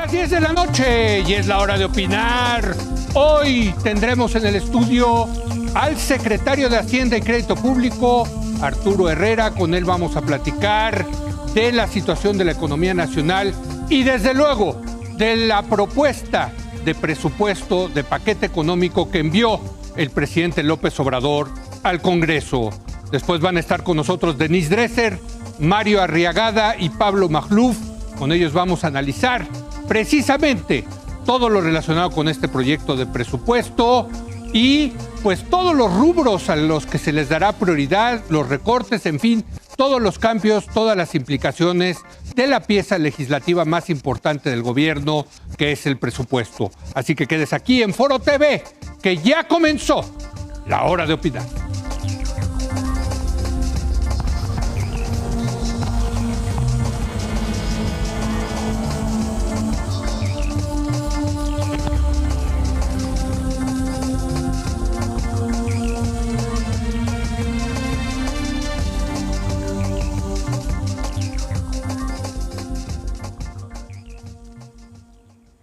las 10 de la noche y es la hora de opinar. Hoy tendremos en el estudio al secretario de Hacienda y Crédito Público, Arturo Herrera. Con él vamos a platicar de la situación de la economía nacional y desde luego de la propuesta de presupuesto de paquete económico que envió el presidente López Obrador al Congreso. Después van a estar con nosotros Denise Dresser, Mario Arriagada y Pablo Magluf. Con ellos vamos a analizar precisamente todo lo relacionado con este proyecto de presupuesto y pues todos los rubros a los que se les dará prioridad, los recortes, en fin, todos los cambios, todas las implicaciones de la pieza legislativa más importante del gobierno, que es el presupuesto. Así que quedes aquí en Foro TV, que ya comenzó la hora de opinar.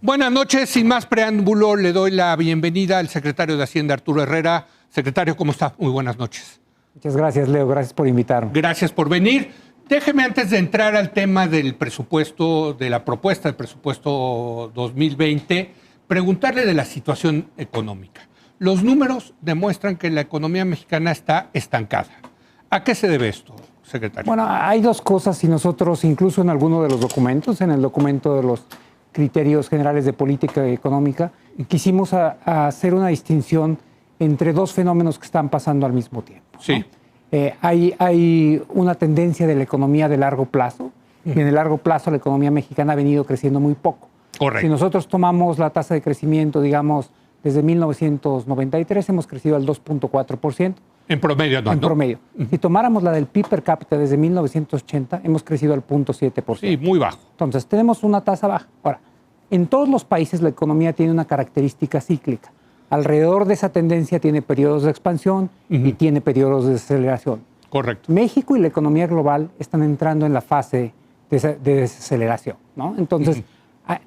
Buenas noches, sin más preámbulo, le doy la bienvenida al secretario de Hacienda, Arturo Herrera. Secretario, ¿cómo está? Muy buenas noches. Muchas gracias, Leo. Gracias por invitarme. Gracias por venir. Déjeme, antes de entrar al tema del presupuesto, de la propuesta de presupuesto 2020, preguntarle de la situación económica. Los números demuestran que la economía mexicana está estancada. ¿A qué se debe esto, secretario? Bueno, hay dos cosas y nosotros, incluso en alguno de los documentos, en el documento de los criterios generales de política económica, quisimos hacer una distinción entre dos fenómenos que están pasando al mismo tiempo, ¿no? Sí. Hay una tendencia de la economía de largo plazo, y en el largo plazo la economía mexicana ha venido creciendo muy poco. Correcto. Si nosotros tomamos la tasa de crecimiento, digamos, desde 1993 hemos crecido al 2.4%. En promedio, ¿no? En promedio. Si tomáramos la del PIB per cápita desde 1980, hemos crecido al 0.7%. Sí, muy bajo. Entonces, tenemos una tasa baja. Ahora, en todos los países la economía tiene una característica cíclica. Alrededor de esa tendencia tiene periodos de expansión y tiene periodos de desaceleración. Correcto. México y la economía global están entrando en la fase de desaceleración, ¿no? Entonces,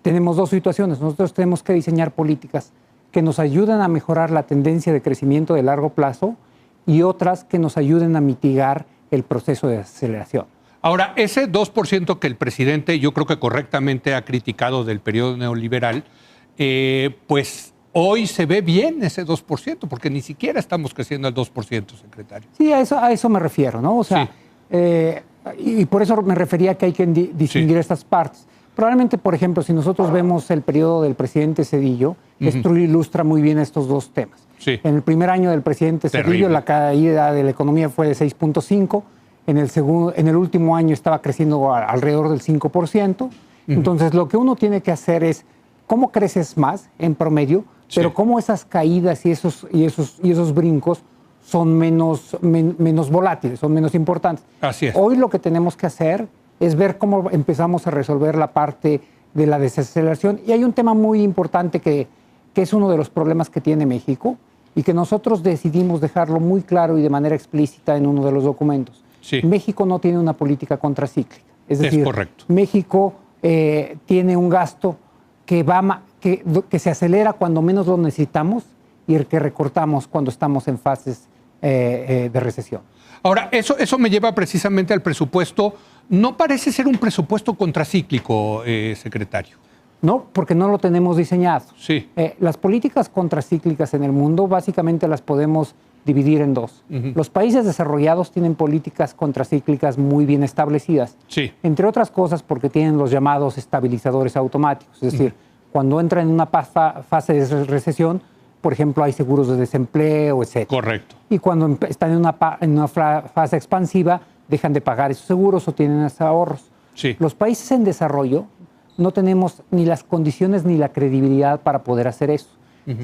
tenemos dos situaciones. Nosotros tenemos que diseñar políticas que nos ayuden a mejorar la tendencia de crecimiento de largo plazo y otras que nos ayuden a mitigar el proceso de desaceleración. Ahora, ese 2% que el presidente, yo creo que correctamente ha criticado del periodo neoliberal, pues hoy se ve bien ese 2%, porque ni siquiera estamos creciendo al 2%, secretario. Sí, a eso me refiero, ¿no? O sea, sí. Y por eso me refería que hay que distinguir estas partes. Probablemente, por ejemplo, si nosotros vemos el periodo del presidente Zedillo, esto ilustra muy bien estos dos temas. Sí. En el primer año del presidente Zedillo, la caída de la economía fue de 6.5%. En el último año estaba creciendo alrededor del 5%. Entonces, lo que uno tiene que hacer es cómo creces más en promedio, pero cómo esas caídas y esos brincos son menos volátiles, son menos importantes. Así es. Hoy lo que tenemos que hacer es ver cómo empezamos a resolver la parte de la desaceleración. Y hay un tema muy importante que es uno de los problemas que tiene México y que nosotros decidimos dejarlo muy claro y de manera explícita en uno de los documentos. Sí. México no tiene una política contracíclica. Es decir, correcto. México tiene un gasto que se acelera cuando menos lo necesitamos y el que recortamos cuando estamos en fases de recesión. Ahora, eso me lleva precisamente al presupuesto. No parece ser un presupuesto contracíclico, secretario. No, porque no lo tenemos diseñado. Sí. Las políticas contracíclicas en el mundo básicamente las podemos dividir en dos. Los países desarrollados tienen políticas contracíclicas muy bien establecidas. Sí. Entre otras cosas porque tienen los llamados estabilizadores automáticos. Es decir, cuando entran en una fase de recesión, por ejemplo, hay seguros de desempleo, etc. Correcto. Y cuando están en una fase expansiva, dejan de pagar esos seguros o tienen hasta ahorros. Sí. Los países en desarrollo no tenemos ni las condiciones ni la credibilidad para poder hacer eso.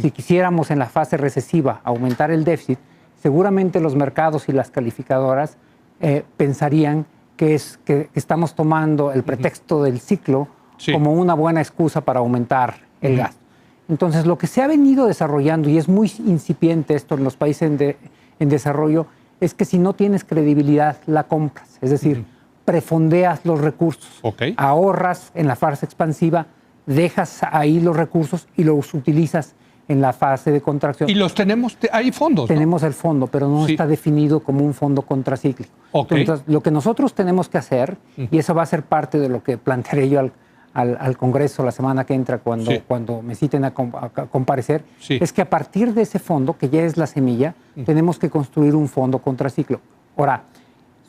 Si quisiéramos en la fase recesiva aumentar el déficit, seguramente los mercados y las calificadoras pensarían que estamos tomando el pretexto del ciclo como una buena excusa para aumentar el gasto. Entonces, lo que se ha venido desarrollando, y es muy incipiente esto en los países en desarrollo, es que si no tienes credibilidad, la compras. Es decir, prefondeas los recursos, ahorras en la fase expansiva, dejas ahí los recursos y los utilizas en la fase de contracción. Y los tenemos, hay fondos, ¿no? Tenemos el fondo, pero no está definido como un fondo contracíclico. Okay. Entonces, lo que nosotros tenemos que hacer, y eso va a ser parte de lo que plantearé yo al Congreso la semana que entra cuando me citen a comparecer, es que a partir de ese fondo, que ya es la semilla, tenemos que construir un fondo contracíclico. Ahora,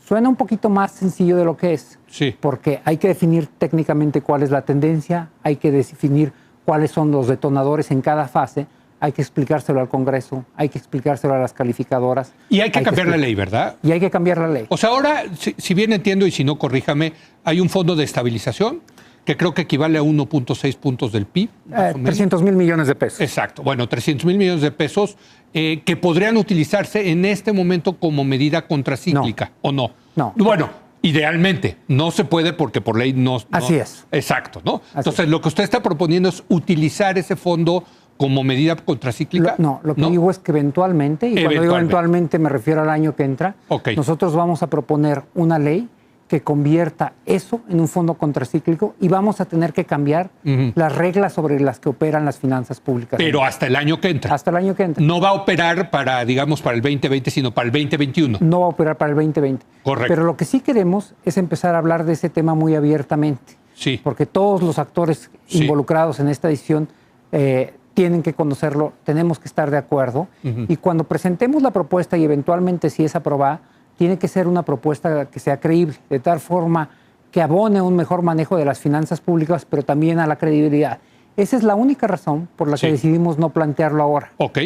suena un poquito más sencillo de lo que es, porque hay que definir técnicamente cuál es la tendencia, hay que definir cuáles son los detonadores en cada fase, hay que explicárselo al Congreso, hay que explicárselo a las calificadoras. Y hay que cambiar la ley, ¿verdad? Y hay que cambiar la ley. O sea, ahora, si bien entiendo y si no, corríjame, hay un fondo de estabilización que creo que equivale a 1.6 puntos del PIB. 300,000 millones de pesos. Exacto. Bueno, 300,000 millones de pesos que podrían utilizarse en este momento como medida contracíclica, ¿o no? No. Bueno, idealmente. No se puede porque por ley no... Así es. Exacto, ¿no? Entonces, lo que usted está proponiendo es utilizar ese fondo como medida contracíclica. Lo que digo es que eventualmente, y cuando digo eventualmente me refiero al año que entra, nosotros vamos a proponer una ley que convierta eso en un fondo contracíclico y vamos a tener que cambiar las reglas sobre las que operan las finanzas públicas. Pero hasta el año que entra. Hasta el año que entra. No va a operar para, digamos, para el 2020, sino para el 2021. No va a operar para el 2020. Correcto. Pero lo que sí queremos es empezar a hablar de ese tema muy abiertamente. Sí. Porque todos los actores involucrados en esta decisión tienen que conocerlo, tenemos que estar de acuerdo. Y cuando presentemos la propuesta y eventualmente si es aprobada, tiene que ser una propuesta que sea creíble, de tal forma que abone un mejor manejo de las finanzas públicas, pero también a la credibilidad. Esa es la única razón por la que decidimos no plantearlo ahora. Ok.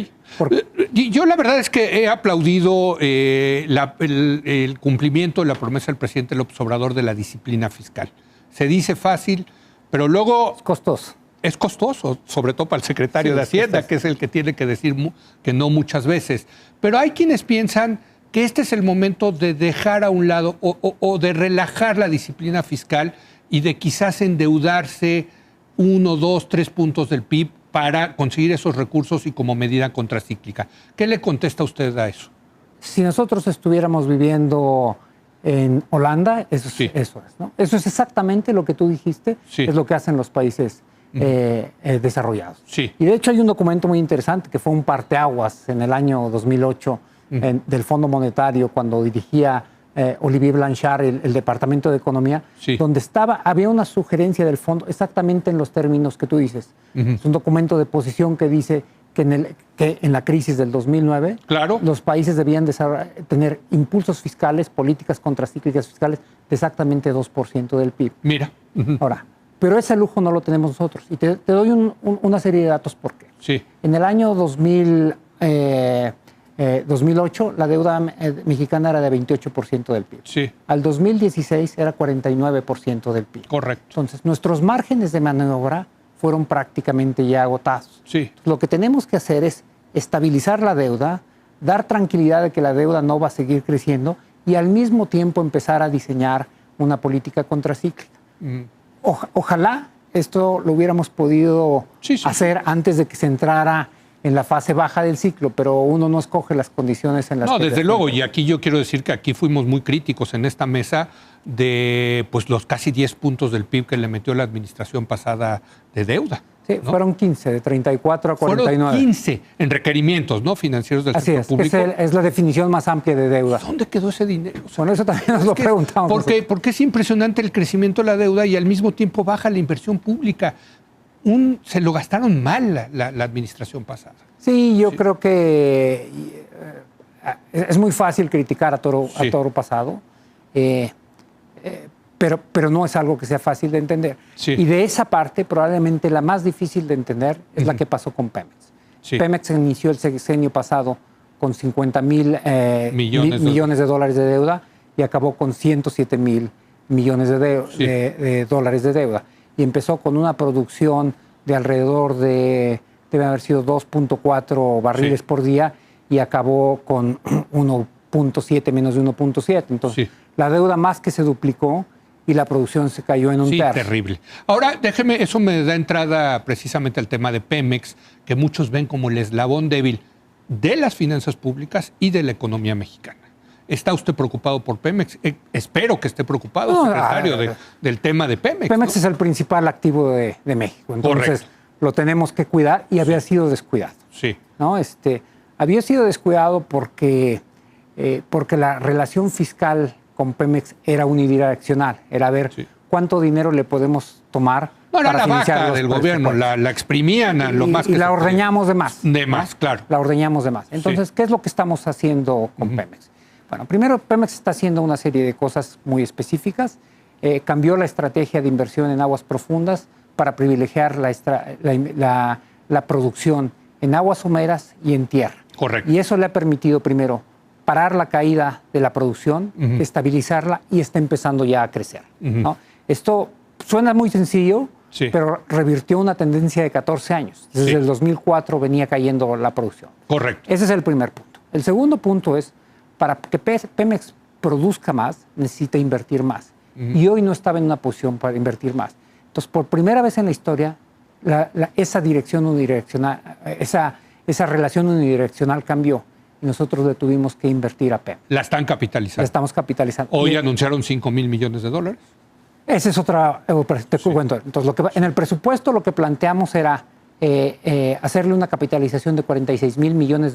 Yo la verdad es que he aplaudido el cumplimiento de la promesa del presidente López Obrador de la disciplina fiscal. Se dice fácil, pero luego... Es costoso. Es costoso, sobre todo para el secretario de Hacienda, que es el que tiene que decir que no muchas veces. Pero hay quienes piensan que este es el momento de dejar a un lado o de relajar la disciplina fiscal y de quizás endeudarse 1, 2, 3 puntos del PIB para conseguir esos recursos y como medida contracíclica. ¿Qué le contesta usted a eso? Si nosotros estuviéramos viviendo en Holanda, eso es, ¿no? Eso es exactamente lo que tú dijiste, es lo que hacen los países desarrollados. Y de hecho hay un documento muy interesante que fue un parteaguas en el año 2008 del Fondo Monetario cuando dirigía Olivier Blanchard el Departamento de Economía, donde había una sugerencia del fondo exactamente en los términos que tú dices. Es un documento de posición que dice que en la crisis del 2009 los países debían tener impulsos fiscales, políticas contracíclicas fiscales de exactamente 2% del PIB. Mira. Ahora, pero ese lujo no lo tenemos nosotros. Y te doy una serie de datos por qué. En el año 2008, la deuda mexicana era de 28% del PIB. Al 2016 era 49% del PIB. Correcto. Entonces, nuestros márgenes de maniobra fueron prácticamente ya agotados. Lo que tenemos que hacer es estabilizar la deuda, dar tranquilidad de que la deuda no va a seguir creciendo y al mismo tiempo empezar a diseñar una política contracíclica. Ojalá esto lo hubiéramos podido hacer antes de que se entrara en la fase baja del ciclo, pero uno no escoge las condiciones en las que... No, desde luego, y aquí yo quiero decir que aquí fuimos muy críticos en esta mesa de pues los casi 10 puntos del PIB que le metió la administración pasada de deuda. Sí, ¿no? Fueron 15, de 34 a 49. Fueron 15 en requerimientos, ¿no? Financieros del sector público. Es la definición más amplia de deuda. ¿Dónde quedó ese dinero? O sea, bueno, eso también nos lo preguntamos. Porque es impresionante el crecimiento de la deuda y al mismo tiempo baja la inversión pública. Se lo gastaron mal la administración pasada. Sí, yo creo que es muy fácil criticar a toro pasado, pero no es algo que sea fácil de entender. Y de esa parte, probablemente la más difícil de entender es la que pasó con Pemex. Pemex inició el sexenio pasado con 50,000 millones de dólares de deuda y acabó con 107,000 millones de dólares de deuda. Y empezó con una producción de alrededor de, debe haber sido 2.4 barriles por día y acabó con 1.7, menos de 1.7. Entonces, la deuda más que se duplicó y la producción se cayó en un tercio. Terrible. Ahora, déjeme, eso me da entrada precisamente al tema de Pemex, que muchos ven como el eslabón débil de las finanzas públicas y de la economía mexicana. ¿Está usted preocupado por Pemex? Espero que esté preocupado, secretario, del tema de Pemex. Pemex, ¿no?, es el principal activo de México. Entonces, correcto, lo tenemos que cuidar y había sido descuidado. Sí. ¿No? Había sido descuidado porque la relación fiscal con Pemex era unidireccional. Era ver cuánto dinero le podemos tomar para financiar la vaca los del gobierno, la exprimían a lo más que y la ordeñamos de más. De más, claro. La ordeñamos de más. Entonces, ¿qué es lo que estamos haciendo con Pemex? Bueno, primero, Pemex está haciendo una serie de cosas muy específicas. Cambió la estrategia de inversión en aguas profundas para privilegiar la producción en aguas someras y en tierra. Correcto. Y eso le ha permitido, primero, parar la caída de la producción, estabilizarla, y está empezando ya a crecer, ¿no? Esto suena muy sencillo, pero revirtió una tendencia de 14 años. Desde el 2004 venía cayendo la producción. Correcto. Ese es el primer punto. El segundo punto es, para que Pemex produzca más, necesita invertir más. Y hoy no estaba en una posición para invertir más. Entonces, por primera vez en la historia, esa dirección unidireccional, esa relación unidireccional cambió. Y nosotros le tuvimos que invertir a Pemex. ¿La están capitalizando? La estamos capitalizando. Hoy anunciaron $5,000 millones. Esa es otra... Te cuento. Entonces, en el presupuesto lo que planteamos era hacerle una capitalización de $46,000 millones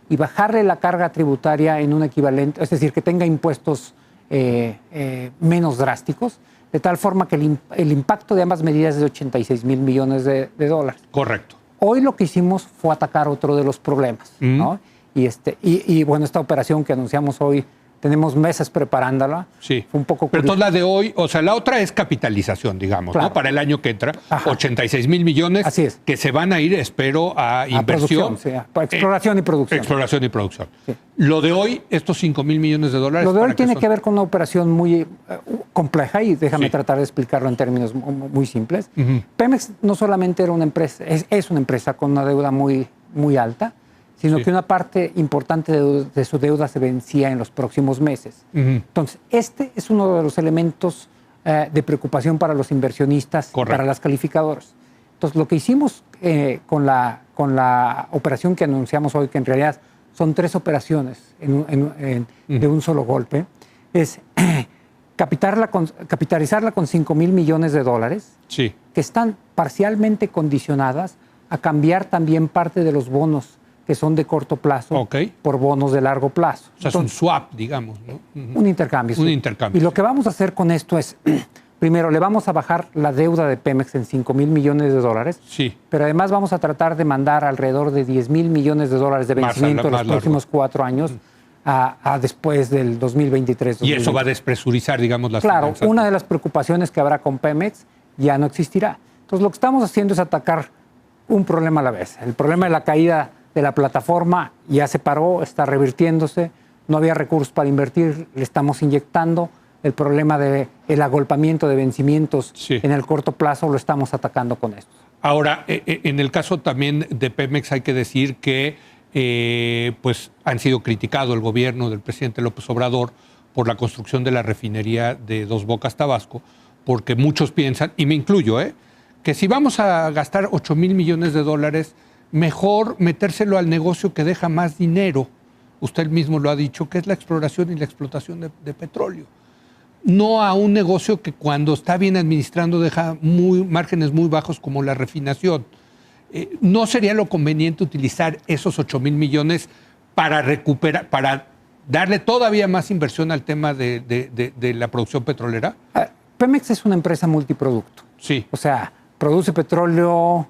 y bajarle la carga tributaria en un equivalente, es decir, que tenga impuestos menos drásticos, de tal forma que el impacto de ambas medidas es de $86,000 millones de dólares. Correcto. Hoy lo que hicimos fue atacar otro de los problemas, ¿no? Y bueno, esta operación que anunciamos hoy, tenemos meses preparándola. Sí. Fue un poco pero entonces la de hoy, o sea, la otra es capitalización, digamos, claro, ¿no? Para el año que entra, $86,000 millones. Así es. Que se van a ir, espero, a inversión. Exploración y producción. Exploración y producción. Sí. Lo de hoy, estos $5,000 millones. Lo de hoy tiene que ver con una operación muy compleja, y déjame tratar de explicarlo en términos muy simples. Pemex no solamente era una empresa, es una empresa con una deuda muy, muy alta, sino que una parte importante de su deuda se vencía en los próximos meses. Entonces, este es uno de los elementos de preocupación para los inversionistas, para las calificadoras. Entonces, lo que hicimos con la operación que anunciamos hoy, que en realidad son 3 operaciones de un solo golpe, es capitalizarla con $5,000 millones, que están parcialmente condicionadas a cambiar también parte de los bonos que son de corto plazo por bonos de largo plazo. O sea, es un swap, digamos, ¿no? Un intercambio. Un intercambio. Y lo que vamos a hacer con esto es, primero, le vamos a bajar la deuda de Pemex en $5,000 millones, pero además vamos a tratar de mandar alrededor de $10,000 millones de vencimiento en los próximos 4 años a después del 2023. Y eso va a despresurizar, digamos, las finanzas. Claro, una de las preocupaciones que habrá con Pemex ya no existirá. Entonces, lo que estamos haciendo es atacar un problema a la vez. El problema de la caída de la plataforma ya se paró, está revirtiéndose, no había recursos para invertir, le estamos inyectando. El problema del agolpamiento de vencimientos en el corto plazo lo estamos atacando con esto. Ahora, en el caso también de Pemex hay que decir que pues han sido criticados el gobierno del presidente López Obrador por la construcción de la refinería de Dos Bocas, Tabasco, porque muchos piensan, y me incluyo, que si vamos a gastar $8,000 millones, mejor metérselo al negocio que deja más dinero. Usted mismo lo ha dicho, que es la exploración y la explotación de petróleo. No a un negocio que cuando está bien administrando deja márgenes muy bajos como la refinación. ¿No sería lo conveniente utilizar esos $8,000 millones para recuperar, para darle todavía más inversión al tema de la producción petrolera? Pemex es una empresa multiproducto. Sí. O sea, produce petróleo,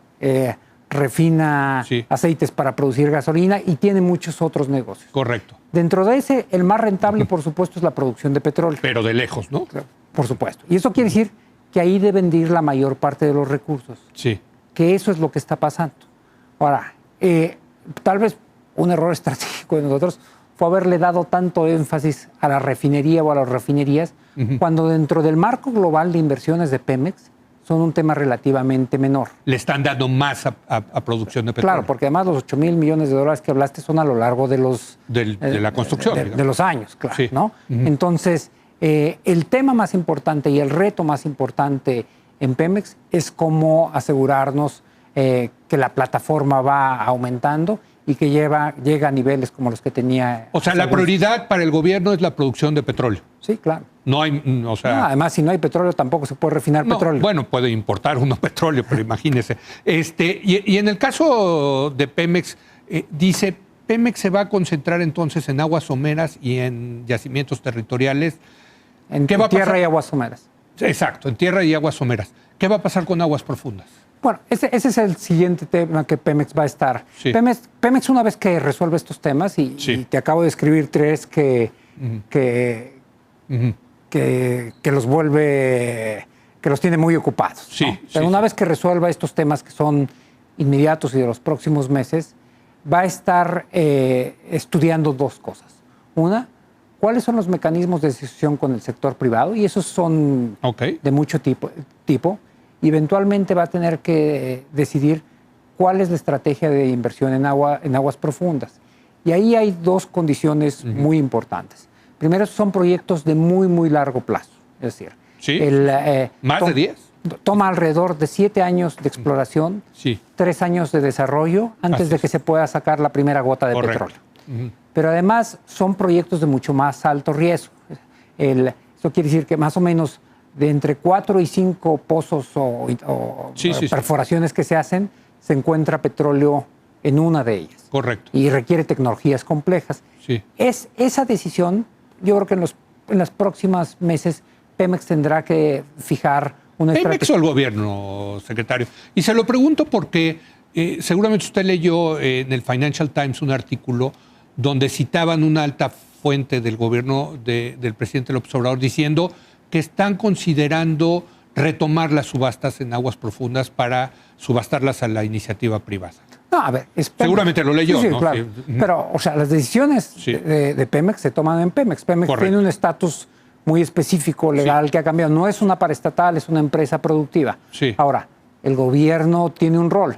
refina aceites para producir gasolina y tiene muchos otros negocios. Correcto. Dentro de ese, el más rentable, por supuesto, es la producción de petróleo. Pero de lejos, ¿no? Por supuesto. Y eso quiere decir que ahí deben de ir la mayor parte de los recursos. Sí. Que eso es lo que está pasando. Ahora, tal vez un error estratégico de nosotros fue haberle dado tanto énfasis a la refinería o a las refinerías, cuando dentro del marco global de inversiones de Pemex son un tema relativamente menor. Le están dando más a producción de petróleo. Claro, porque además los $8,000 millones que hablaste son a lo largo de los... de la construcción. De los años, claro. Sí. ¿No? Entonces, el tema más importante y el reto más importante en Pemex es cómo asegurarnos que la plataforma va aumentando y que llega a niveles como los que tenía. O sea, la prioridad para el gobierno es la producción de petróleo. Sí, claro. No hay, o sea... No, además, si no hay petróleo, tampoco se puede refinar petróleo. Bueno, puede importar uno petróleo, pero imagínese. Y en el caso de Pemex, dice, Pemex se va a concentrar entonces en aguas someras y en yacimientos territoriales. En tierra y aguas someras. Exacto, en tierra y aguas someras. ¿Qué va a pasar con aguas profundas? Bueno, ese es el siguiente tema que Pemex va a estar. Sí. Pemex, una vez que resuelve estos temas, y te acabo de escribir 3 que los vuelve, que los tiene muy ocupados. Sí, ¿no? Pero una vez que resuelva estos temas que son inmediatos y de los próximos meses, va a estar estudiando 2 cosas. Una, ¿cuáles son los mecanismos de decisión con el sector privado? Y esos son de mucho tipo. Y eventualmente va a tener que decidir cuál es la estrategia de inversión en aguas profundas. Y ahí hay 2 condiciones muy importantes. Primero, son proyectos de muy, muy largo plazo. Es decir, ¿más de 10? Toma alrededor de 7 años de exploración, 3 años de desarrollo, antes de que se pueda sacar la primera gota de petróleo. Pero además son proyectos de mucho más alto riesgo. Eso quiere decir que más o menos de entre 4 y 5 pozos o perforaciones que se hacen, se encuentra petróleo en una de ellas. Correcto. Y requiere tecnologías complejas. Sí. Esa decisión, yo creo que en los próximos meses Pemex tendrá que fijar una estrategia. ¿Pemex o el gobierno, secretario? Y se lo pregunto porque seguramente usted leyó en el Financial Times un artículo donde citaban una alta fuente del gobierno del presidente López Obrador diciendo que están considerando retomar las subastas en aguas profundas para subastarlas a la iniciativa privada. No, a ver, seguramente lo leyó, sí, ¿no? Claro. Sí. Pero, o sea, las decisiones de Pemex se toman en Pemex. Pemex tiene un estatus muy específico, legal, que ha cambiado. No es una paraestatal, es una empresa productiva. Sí. Ahora, el gobierno tiene un rol.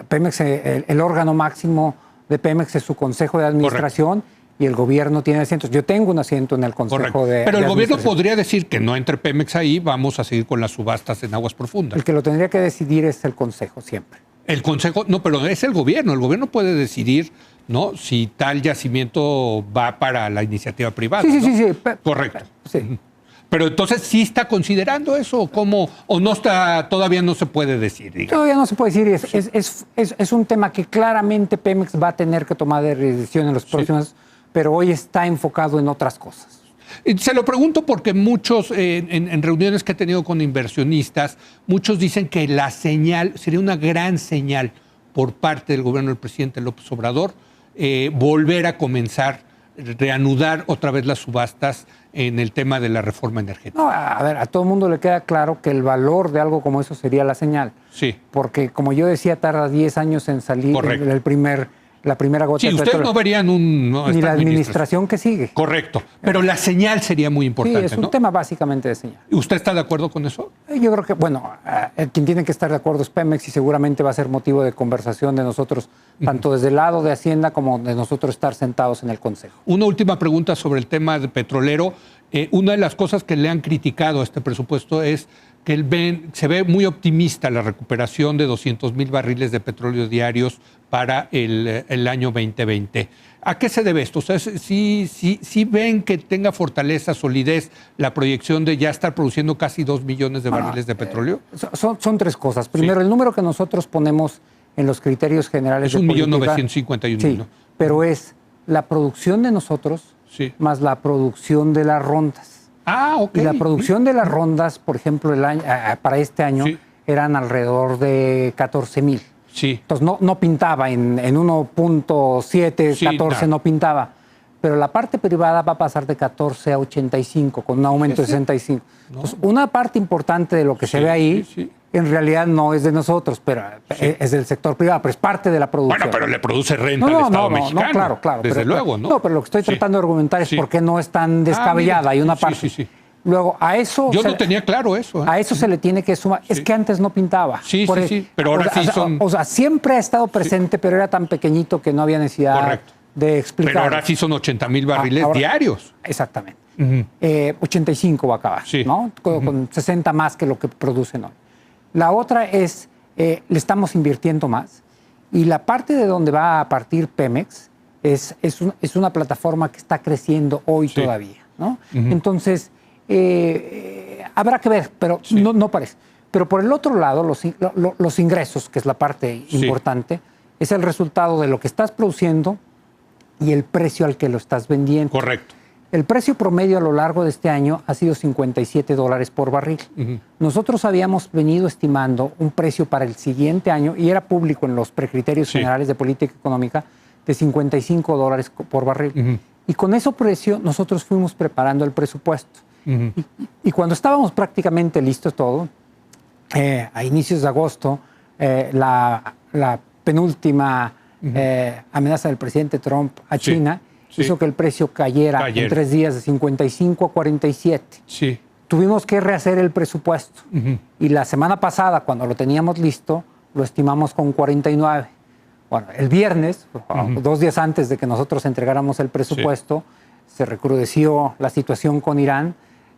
Pemex, el órgano máximo de Pemex es su consejo de administración. Correcto. Y el gobierno tiene asientos. Yo tengo un asiento en el consejo de Pero el gobierno podría decir que no entre Pemex ahí, vamos a seguir con las subastas en aguas profundas. El que lo tendría que decidir es el consejo siempre. El consejo, no, pero es el gobierno. El gobierno puede decidir, ¿no?, si tal yacimiento va para la iniciativa privada. Sí. Correcto. Sí. Pero entonces, ¿sí está considerando eso? ¿Cómo? ¿O no está, todavía no se puede decir? Digamos? Todavía no se puede decir. Es un tema que claramente Pemex va a tener que tomar de decisión en los próximos, pero hoy está enfocado en otras cosas. Se lo pregunto porque muchos, en reuniones que he tenido con inversionistas, muchos dicen que la señal, sería una gran señal por parte del gobierno del presidente López Obrador, volver a comenzar, reanudar otra vez las subastas en el tema de la reforma energética. No, a ver, a todo el mundo le queda claro que el valor de algo como eso sería la señal. Sí. Porque, como yo decía, tarda 10 años en salir la primera gota de petróleo. Sí, ustedes no verían ni la administración que sigue. Correcto. Pero la señal sería muy importante, Sí, es un tema básicamente de señal. ¿Usted está de acuerdo con eso? Yo creo que, bueno, quien tiene que estar de acuerdo es Pemex y seguramente va a ser motivo de conversación de nosotros, tanto desde el lado de Hacienda como de nosotros estar sentados en el Consejo. Una última pregunta sobre el tema de petrolero. Una de las cosas que le han criticado a este presupuesto es que se ve muy optimista la recuperación de 200,000 barriles de petróleo diarios para el año 2020. ¿A qué se debe esto? ¿Ustedes sí ven que tenga fortaleza, solidez la proyección de ya estar produciendo casi 2 millones de barriles de petróleo? Son 3 cosas. Primero, el número que nosotros ponemos en los criterios generales es 1.951.000. Sí, pero es la producción de nosotros más la producción de las rondas. Y la producción de las rondas, por ejemplo, para este año eran alrededor de 14,000. Sí. Entonces no pintaba, en 1.7, 14 no pintaba. Pero la parte privada va a pasar de 14 a 85, con un aumento de 65. Entonces, una parte importante de lo que se ve ahí, en realidad no es de nosotros, pero es del sector privado, pero es parte de la producción. Bueno, pero le produce renta al Estado mexicano. No, claro. Desde luego, ¿no? No, pero lo que estoy tratando de argumentar es por qué no es tan descabellada. Hay una parte. Luego, a eso... Yo no tenía claro eso. A eso se le tiene que sumar. Es que antes no pintaba. Sí, pero ahora sí son... O sea, siempre ha estado presente, pero era tan pequeñito que no había necesidad de explicar. Pero ahora sí son 80,000 barriles diarios. Exactamente. 85 va a acabar, ¿no? Con 60 más que lo que producen hoy. La otra es, le estamos invirtiendo más Y la parte de donde va a partir Pemex es una plataforma que está creciendo hoy todavía, ¿no? Entonces, habrá que ver, pero no parece. Pero por el otro lado, los ingresos, que es la parte importante, es el resultado de lo que estás produciendo y el precio al que lo estás vendiendo. Correcto. El precio promedio a lo largo de este año ha sido $57 por barril. Nosotros habíamos venido estimando un precio para el siguiente año, y era público en los precriterios generales de política económica, de $55 por barril. Y con ese precio nosotros fuimos preparando el presupuesto. Y cuando estábamos prácticamente listos todo, a inicios de agosto, la penúltima amenaza del presidente Trump a China hizo que el precio cayera en 3 días de 55 a 47. Tuvimos que rehacer el presupuesto. Y la semana pasada, cuando lo teníamos listo, lo estimamos con 49. Bueno, el viernes, 2 días antes de que nosotros entregáramos el presupuesto, se recrudeció la situación con Irán,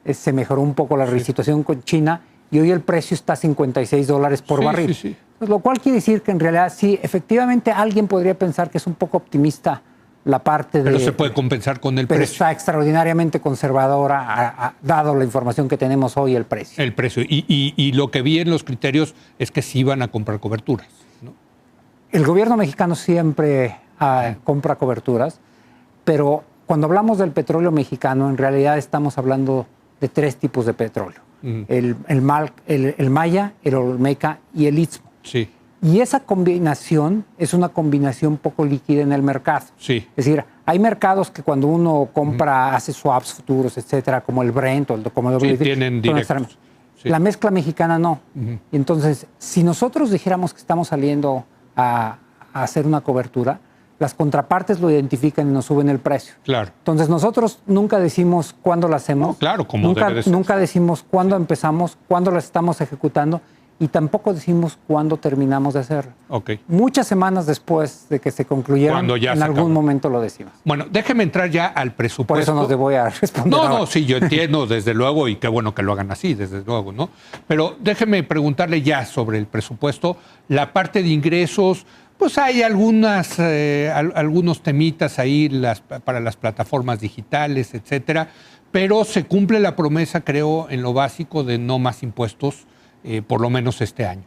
se mejoró un poco la situación con China, y hoy el precio está a $56 por barril. Lo cual quiere decir que en realidad sí, efectivamente alguien podría pensar que es un poco optimista la parte Pero se puede compensar con el precio. Pero está extraordinariamente conservadora, dado la información que tenemos hoy, el precio. El precio. Y lo que vi en los criterios es que sí van a comprar coberturas, ¿no? El gobierno mexicano siempre compra coberturas, pero cuando hablamos del petróleo mexicano, en realidad estamos hablando de 3 tipos de petróleo. El Maya, el Olmeca y el Istmo. Y esa combinación es una combinación poco líquida en el mercado. Es decir, hay mercados que cuando uno compra, hace swaps futuros, etcétera, como el Brent o como el WTI, tienen directos. La mezcla mexicana no. Y entonces, si nosotros dijéramos que estamos saliendo a hacer una cobertura, las contrapartes lo identifican y nos suben el precio. Entonces, nosotros nunca decimos cuándo lo hacemos. Nunca decimos cuándo empezamos, cuándo lo estamos ejecutando, y tampoco decimos cuándo terminamos de hacerlo. Muchas semanas después de que se concluyeron, en algún momento lo decimos. Bueno, déjeme entrar ya al presupuesto. Por eso no te voy a responder. No, sí, yo entiendo, desde luego, y qué bueno que lo hagan así, desde luego, ¿no? Pero déjeme preguntarle ya sobre el presupuesto. La parte de ingresos, pues hay algunos temitas ahí para las plataformas digitales, etcétera, pero se cumple la promesa, creo, en lo básico de no más impuestos, por lo menos este año.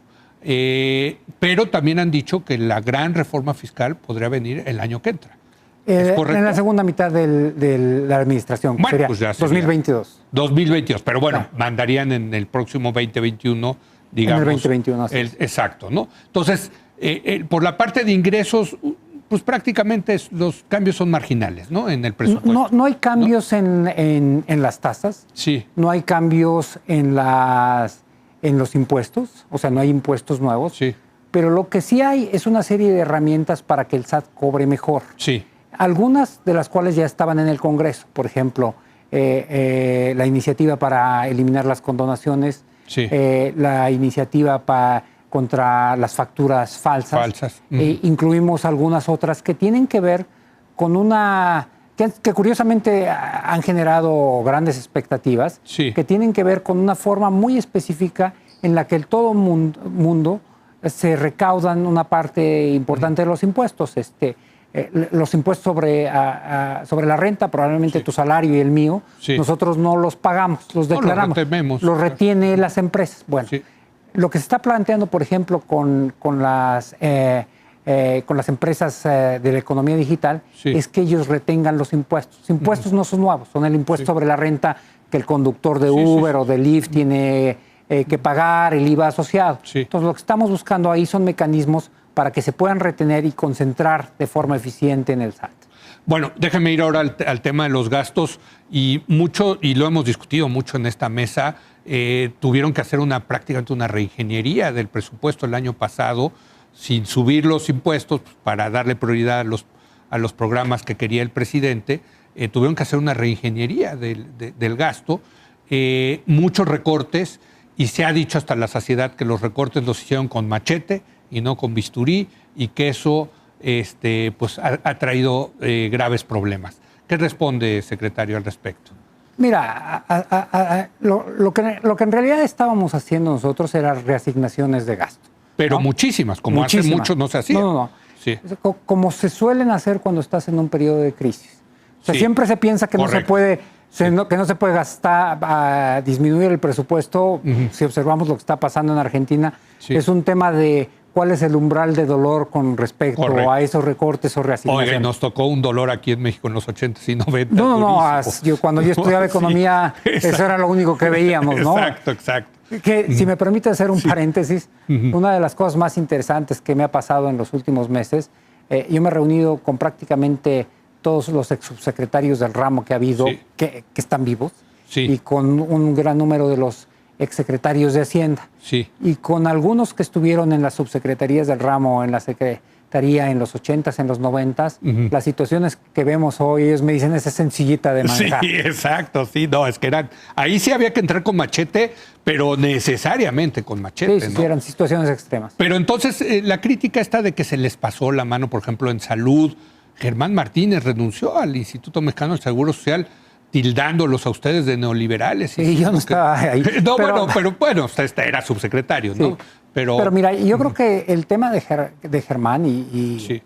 Pero también han dicho que la gran reforma fiscal podría venir el año que entra. ¿Es correcto? En la segunda mitad de la administración, bueno, sería pues ya 2022. 2022, pero bueno, mandarían en el próximo 2021, digamos. En el 2021, sí. Exacto, ¿no? Entonces, por la parte de ingresos, pues prácticamente los cambios son marginales, ¿no? En el presupuesto. No hay cambios en las tasas. No hay cambios en los impuestos, o sea, no hay impuestos nuevos. Pero lo que sí hay es una serie de herramientas para que el SAT cobre mejor. Algunas de las cuales ya estaban en el Congreso. Por ejemplo, la iniciativa para eliminar las condonaciones, la iniciativa contra las facturas falsas. Incluimos algunas otras que tienen que ver con que curiosamente han generado grandes expectativas, que tienen que ver con una forma muy específica en la que todo mundo se recaudan una parte importante de los impuestos. Los impuestos sobre la renta, probablemente tu salario y el mío, nosotros no los pagamos, los declaramos, los retiene las empresas. Bueno, lo que se está planteando, por ejemplo, con las empresas de la economía digital, es que ellos retengan los impuestos. Los impuestos no son nuevos, son el impuesto sobre la renta que el conductor de Uber o de Lyft tiene que pagar, el IVA asociado. Entonces, lo que estamos buscando ahí son mecanismos para que se puedan retener y concentrar de forma eficiente en el SAT. Bueno, déjeme ir ahora al tema de los gastos, y lo hemos discutido mucho en esta mesa. Tuvieron que hacer prácticamente una reingeniería del presupuesto el año pasado, sin subir los impuestos para darle prioridad a los programas que quería el presidente. Tuvieron que hacer una reingeniería del gasto, muchos recortes, y se ha dicho hasta la saciedad que los recortes los hicieron con machete y no con bisturí, y que eso pues ha traído graves problemas. ¿Qué responde, secretario, al respecto? Mira, lo que en realidad estábamos haciendo nosotros era reasignaciones de gasto. Pero ¿no? muchísimas, como Muchísimas. hace mucho no se hacía. No. Sí. Como se suelen hacer cuando estás en un periodo de crisis. O sea, Sí. siempre se piensa que Correcto. no se puede, que no se puede gastar, disminuir el presupuesto. Si observamos lo que está pasando en Argentina, Sí. es un tema de cuál es el umbral de dolor con respecto Correcto. a esos recortes o reasignaciones. Oiga, nos tocó un dolor aquí en México en los 80s y 90s. No, durísimo. cuando yo estudiaba economía, Sí, eso era lo único que veíamos, ¿no? Exacto. Que, si me permite hacer un paréntesis, una de las cosas más interesantes que me ha pasado en los últimos meses, yo me he reunido con prácticamente todos los ex subsecretarios del ramo que ha habido, Sí. que están vivos, Sí. y con un gran número de los exsecretarios de Hacienda, Sí. y con algunos que estuvieron en las subsecretarías del ramo, en la secretaría en los 80s, en los 90s, las situaciones que vemos hoy, ellos me dicen, esa es sencillita de manejar. Sí, exacto, sí, no, es que eran, ahí sí había que entrar con machete, pero necesariamente con machete, Sí, ¿no? eran situaciones extremas. Pero entonces la crítica está de que se les pasó la mano, por ejemplo, en salud. Germán Martínez renunció al Instituto Mexicano del Seguro Social tildándolos a ustedes de neoliberales. Sí, yo no estaba ahí. No, pero, pero bueno, usted era subsecretario, ¿no? Sí. Pero mira, yo creo que el tema de Germán, Sí.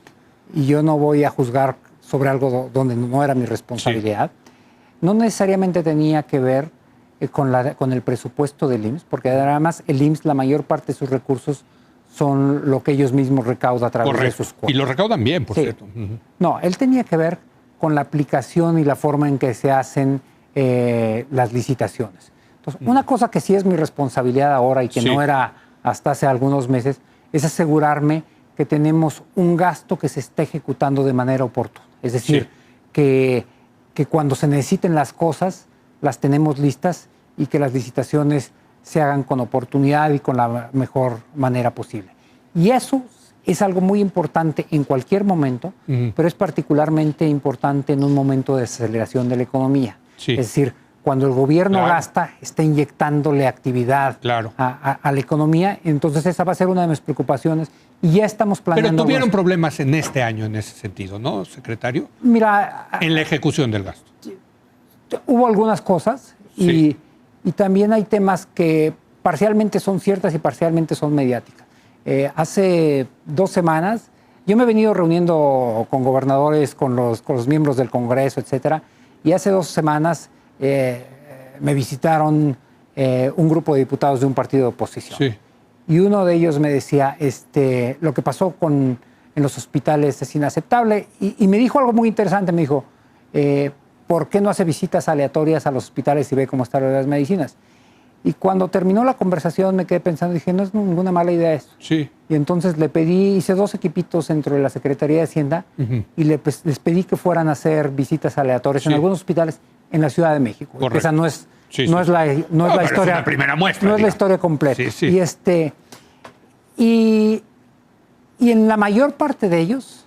y yo no voy a juzgar sobre algo donde no era mi responsabilidad, no necesariamente tenía que ver con el presupuesto del IMSS, porque además el IMSS, la mayor parte de sus recursos son lo que ellos mismos recaudan a través de sus cuotas. Y lo recaudan bien, por Sí. cierto. Ujú. No, él tenía que ver con la aplicación y la forma en que se hacen las licitaciones. Entonces, una cosa que sí es mi responsabilidad ahora y que Sí. no era hasta hace algunos meses, es asegurarme que tenemos un gasto que se está ejecutando de manera oportuna. Es decir, Sí. que cuando se necesiten las cosas, las tenemos listas y que las licitaciones se hagan con oportunidad y con la mejor manera posible. Y eso es algo muy importante en cualquier momento, pero es particularmente importante en un momento de desaceleración de la economía. Sí. Es decir, cuando el gobierno Claro. gasta, está inyectándole actividad Claro. a la economía, entonces esa va a ser una de mis preocupaciones y ya estamos Pero planeando. tuvieron algo. problemas en este año en ese sentido, ¿no, secretario? Mira, En la ejecución del gasto. hubo algunas cosas Sí. y también hay temas que parcialmente son ciertas y parcialmente son mediáticas. Hace 2 semanas yo me he venido reuniendo con gobernadores, con los miembros del Congreso, etcétera, y hace 2 semanas me visitaron un grupo de diputados de un partido de oposición. Sí. Y uno de ellos me decía, lo que pasó en los hospitales es inaceptable. Y me dijo algo muy interesante, me dijo, ¿por qué no hace visitas aleatorias a los hospitales y ve cómo están las medicinas? Y cuando terminó la conversación me quedé pensando, dije, no es ninguna mala idea esto. Sí. Y entonces hice 2 equipitos dentro de la Secretaría de Hacienda y les pedí que fueran a hacer visitas aleatorias Sí. en algunos hospitales en la Ciudad de México. Correcto. Esa no es, Sí, no sí. es la, no es No, la pero es historia. una primera muestra, No es la digamos. historia completa. Sí, sí. Y en la mayor parte de ellos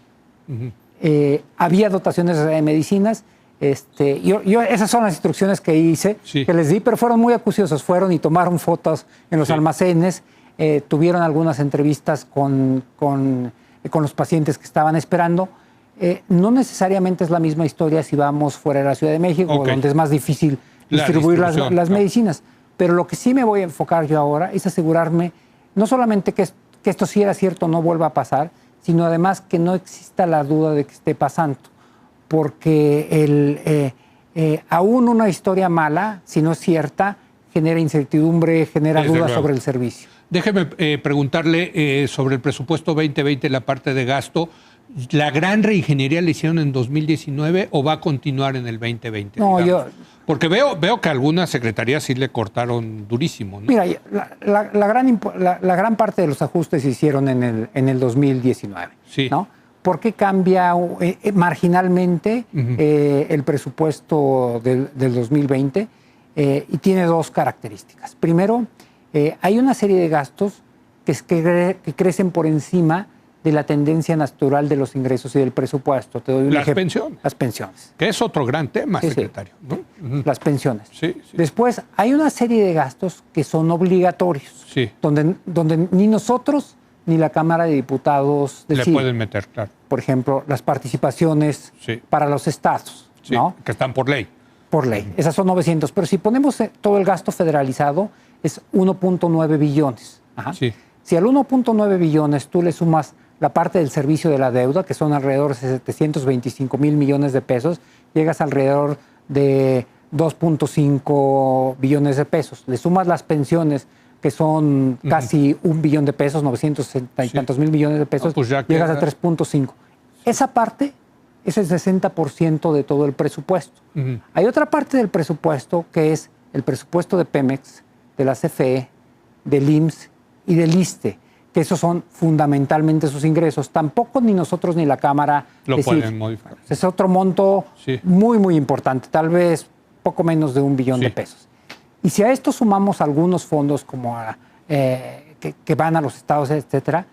había dotaciones de medicinas. Esas son las instrucciones que hice, Sí. que les di, pero fueron muy acuciosos. Fueron y tomaron fotos en los Sí. almacenes, tuvieron algunas entrevistas con los pacientes que estaban esperando. No necesariamente es la misma historia si vamos fuera de la Ciudad de México, Ok. donde es más difícil La distribuir las distribución, medicinas. Pero lo que sí me voy a enfocar yo ahora es asegurarme, no solamente que esto si era cierto no vuelva a pasar, sino además que no exista la duda de que esté pasando. Porque aún una historia mala, si no es cierta, genera incertidumbre, genera Desde dudas luego. sobre el servicio. Déjeme preguntarle sobre el presupuesto 2020, la parte de gasto. ¿La gran reingeniería la hicieron en 2019 o va a continuar en el 2020? No, digamos? Porque veo que algunas secretarías sí le cortaron durísimo, ¿no? Mira, la gran parte de los ajustes se hicieron en el 2019. Sí. ¿No? ¿Por qué cambia marginalmente el presupuesto del 2020? Y tiene 2 características. Primero, hay una serie de gastos que crecen por encima de la tendencia natural de los ingresos y del presupuesto. Te doy un Las ejemplo. pensiones. Las pensiones. Que es otro gran tema, Sí, sí. secretario, ¿no? Ujú. Las pensiones. Sí, sí. Después, hay una serie de gastos que son obligatorios, Sí. donde ni nosotros ni la Cámara de Diputados Le deciden. pueden meter, claro. Por ejemplo, las participaciones Sí. para los estados, Sí, ¿no? que están por ley. Por ley. Esas son 900. Pero si ponemos todo el gasto federalizado, es 1.9 billones. Ajá. Sí. Si al 1.9 billones tú le sumas la parte del servicio de la deuda, que son alrededor de 725,000 millones de pesos, llegas alrededor de 2.5 billones de pesos. Le sumas las pensiones, que son casi 1 billón de pesos, 960 y tantos mil millones de pesos, pues ya llegas a 3.5. Esa parte es el 60% de todo el presupuesto. Hay otra parte del presupuesto que es el presupuesto de Pemex, de la CFE, del IMSS y del ISSSTE, que esos son fundamentalmente sus ingresos. Tampoco ni nosotros ni la Cámara lo pueden modificar. Es otro monto muy, muy importante, tal vez poco menos de 1 billón de pesos. Y si a esto sumamos algunos fondos como que van a los estados, etcétera,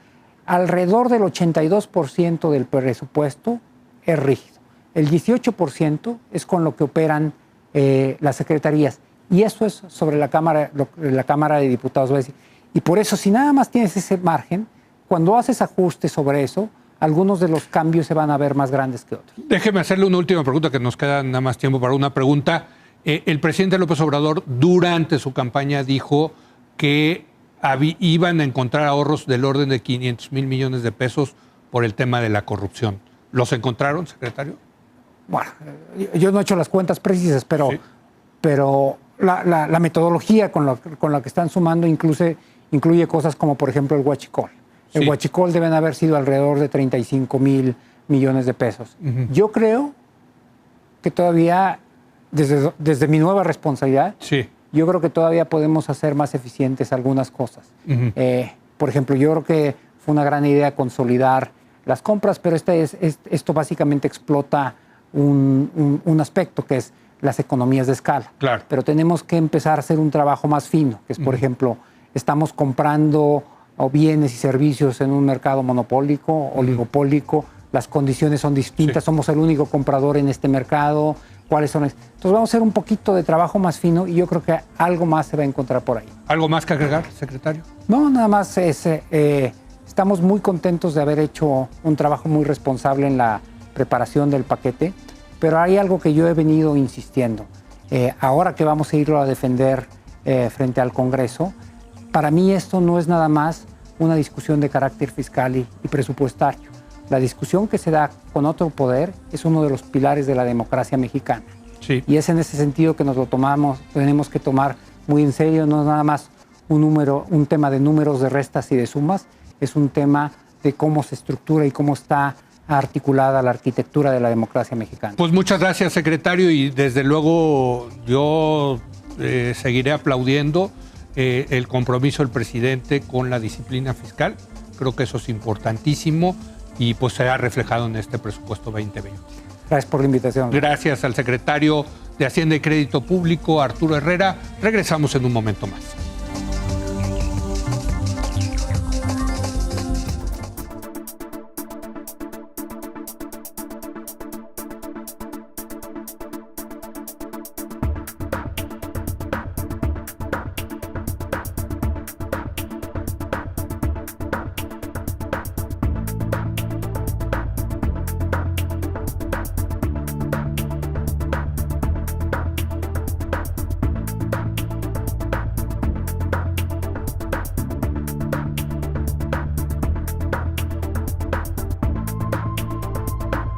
alrededor del 82% del presupuesto es rígido. El 18% es con lo que operan las secretarías. Y eso es sobre la Cámara de Diputados. Va a decir. Y por eso, si nada más tienes ese margen, cuando haces ajustes sobre eso, algunos de los cambios se van a ver más grandes que otros. Déjeme hacerle una última pregunta, que nos queda nada más tiempo para una pregunta. El presidente López Obrador, durante su campaña, dijo que iban a encontrar ahorros del orden de 500,000 millones de pesos por el tema de la corrupción. ¿Los encontraron, secretario? Bueno, yo no he hecho las cuentas precisas, pero la metodología con la que están sumando incluye cosas como, por ejemplo, el huachicol. El huachicol deben haber sido alrededor de 35,000 millones de pesos. Yo creo que todavía, desde mi nueva responsabilidad, yo creo que todavía podemos hacer más eficientes algunas cosas. Por ejemplo, yo creo que fue una gran idea consolidar las compras, pero esto básicamente explota un aspecto que es las economías de escala. Claro. Pero tenemos que empezar a hacer un trabajo más fino, que es, por ejemplo, estamos comprando bienes y servicios en un mercado monopólico, oligopólico, las condiciones son distintas, somos el único comprador en este mercado, ¿cuáles son? Entonces vamos a hacer un poquito de trabajo más fino y yo creo que algo más se va a encontrar por ahí. ¿Algo más que agregar, secretario? No, nada más estamos muy contentos de haber hecho un trabajo muy responsable en la preparación del paquete, pero hay algo que yo he venido insistiendo. Ahora que vamos a irlo a defender frente al Congreso, para mí esto no es nada más una discusión de carácter fiscal y presupuestario. La discusión que se da con otro poder es uno de los pilares de la democracia mexicana. Y es en ese sentido que nos lo tenemos que tomar muy en serio. No es nada más un tema de números, de restas y de sumas, es un tema de cómo se estructura y cómo está articulada la arquitectura de la democracia mexicana. Pues muchas gracias, secretario, y desde luego yo seguiré aplaudiendo el compromiso del presidente con la disciplina fiscal. Creo que eso es importantísimo y pues se ha reflejado en este presupuesto 2020. Gracias por la invitación. Gracias al secretario de Hacienda y Crédito Público, Arturo Herrera. Regresamos en un momento más.